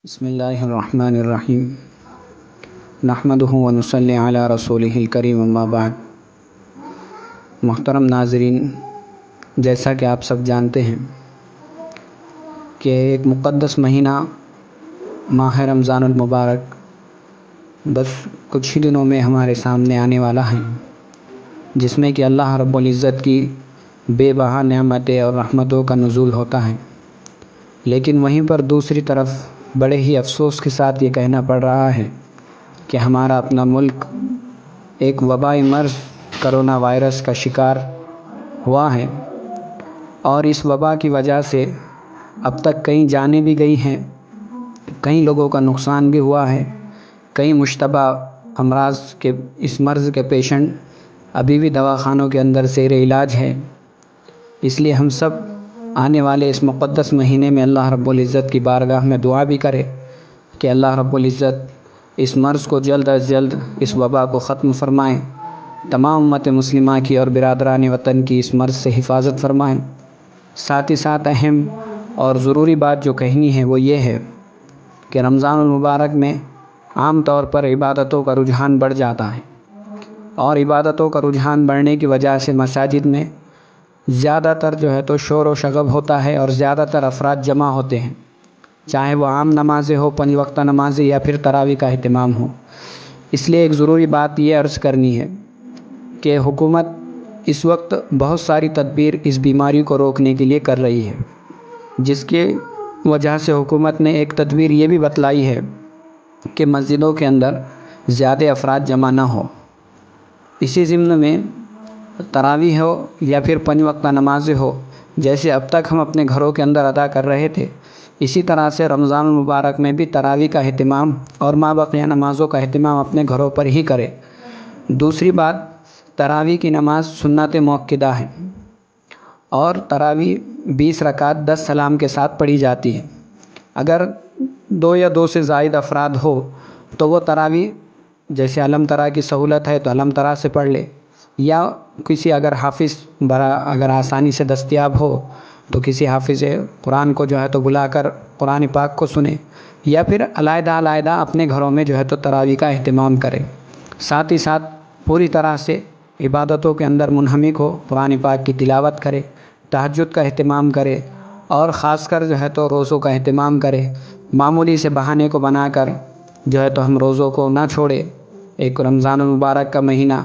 بسم اللہ الرحمن الرحیم نحمدہ ونصلی علی رسولہ الکریم اما بعد۔ محترم ناظرین، جیسا کہ آپ سب جانتے ہیں کہ ایک مقدس مہینہ ماہ رمضان المبارک بس کچھ ہی دنوں میں ہمارے سامنے آنے والا ہے، جس میں کہ اللہ رب العزت کی بے بہا نعمتیں اور رحمتوں کا نزول ہوتا ہے۔ لیکن وہیں پر دوسری طرف بڑے ہی افسوس کے ساتھ یہ کہنا پڑ رہا ہے کہ ہمارا اپنا ملک ایک وبائی مرض کرونا وائرس کا شکار ہوا ہے، اور اس وبا کی وجہ سے اب تک کئی جانیں بھی گئی ہیں، کئی لوگوں کا نقصان بھی ہوا ہے، کئی مشتبہ امراض کے اس مرض کے پیشنٹ ابھی بھی دواخانوں کے اندر زیر علاج ہے۔ اس لیے ہم سب آنے والے اس مقدس مہینے میں اللہ رب العزت کی بارگاہ میں دعا بھی کرے کہ اللہ رب العزت اس مرض کو جلد از جلد اس وبا کو ختم فرمائیں، تمام امت مسلمہ کی اور برادران وطن کی اس مرض سے حفاظت فرمائیں۔ ساتھ ہی ساتھ اہم اور ضروری بات جو کہنی ہے وہ یہ ہے کہ رمضان المبارک میں عام طور پر عبادتوں کا رجحان بڑھ جاتا ہے، اور عبادتوں کا رجحان بڑھنے کی وجہ سے مساجد میں زیادہ تر تو شور و شغب ہوتا ہے اور زیادہ تر افراد جمع ہوتے ہیں، چاہے وہ عام نمازیں ہو، 5 وقتہ نمازیں، یا پھر تراویح کا اہتمام ہو۔ اس لیے ایک ضروری بات یہ عرض کرنی ہے کہ حکومت اس وقت بہت ساری تدبیر اس بیماری کو روکنے کے لیے کر رہی ہے، جس کی وجہ سے حکومت نے ایک تدبیر یہ بھی بتلائی ہے کہ مسجدوں کے اندر زیادہ افراد جمع نہ ہو۔ اسی ضمن میں تراویح ہو یا پھر 5 وقتہ نمازیں ہو، جیسے اب تک ہم اپنے گھروں کے اندر ادا کر رہے تھے، اسی طرح سے رمضان المبارک میں بھی تراویح کا اہتمام اور ما بقیہ نمازوں کا اہتمام اپنے گھروں پر ہی کرے۔ دوسری بات، تراویح کی نماز سنت مؤکدہ ہے، اور تراویح 20 رکعت 10 سلام کے ساتھ پڑھی جاتی ہے۔ اگر 2 یا 2 سے زائد افراد ہو تو وہ تراویح جیسے علم ترا کی سہولت ہے تو علم ترا سے پڑھ لے، یا کسی اگر حافظ اگر آسانی سے دستیاب ہو تو کسی حافظ قرآن کو تو بلا کر قرآن پاک کو سنے، یا پھر علیحدہ اپنے گھروں میں تو تراویح کا اہتمام کرے۔ ساتھ ہی ساتھ پوری طرح سے عبادتوں کے اندر منہمک ہو، قرآن پاک کی تلاوت کرے، تہجد کا اہتمام کرے، اور خاص کر تو روزوں کا اہتمام کرے۔ معمولی سے بہانے کو بنا کر تو ہم روزوں کو نہ چھوڑے۔ ایک رمضان المبارک کا مہینہ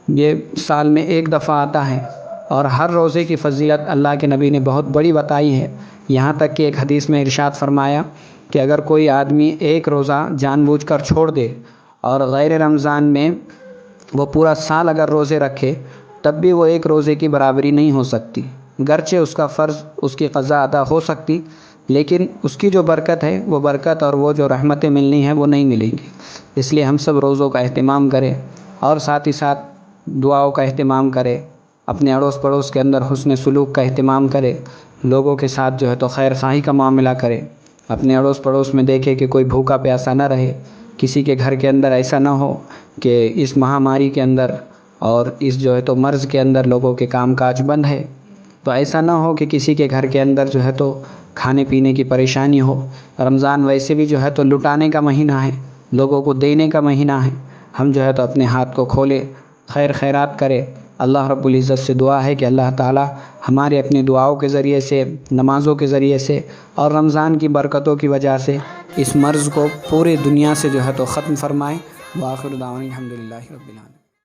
یہ سال میں ایک دفعہ آتا ہے، اور ہر روزے کی فضیلت اللہ کے نبی نے بہت بڑی بتائی ہے، یہاں تک کہ ایک حدیث میں ارشاد فرمایا کہ اگر کوئی آدمی ایک روزہ جان بوجھ کر چھوڑ دے اور غیر رمضان میں وہ پورا سال اگر روزے رکھے، تب بھی وہ ایک روزے کی برابری نہیں ہو سکتی، گرچہ اس کا فرض اس کی قضا ادا ہو سکتی، لیکن اس کی جو برکت ہے وہ برکت اور وہ جو رحمتیں ملنی ہیں وہ نہیں ملیں گی۔ اس لیے ہم سب روزوں کا اہتمام کریں، اور ساتھ ہی ساتھ دعاؤں کا اہتمام کرے، اپنے اڑوس پڑوس کے اندر حسن سلوک کا اہتمام کرے، لوگوں کے ساتھ تو خیر خواہی کا معاملہ کرے، اپنے اڑوس پڑوس میں دیکھے کہ کوئی بھوکا پیاسا نہ رہے، کسی کے گھر کے اندر ایسا نہ ہو کہ اس مہاماری کے اندر اور اس مرض کے اندر لوگوں کے کام کاج بند ہے، تو ایسا نہ ہو کہ کسی کے گھر کے اندر تو کھانے پینے کی پریشانی ہو۔ رمضان ویسے بھی لٹانے کا مہینہ ہے، لوگوں کو دینے کا مہینہ ہے، ہم تو اپنے ہاتھ کو کھولے، خیر خیرات کرے۔ اللہ رب العزت سے دعا ہے کہ اللہ تعالی ہمارے اپنی دعاؤں کے ذریعے سے، نمازوں کے ذریعے سے اور رمضان کی برکتوں کی وجہ سے اس مرض کو پوری دنیا سے ختم فرمائے۔ وآخر دعوانا الحمدللہ رب العالمین۔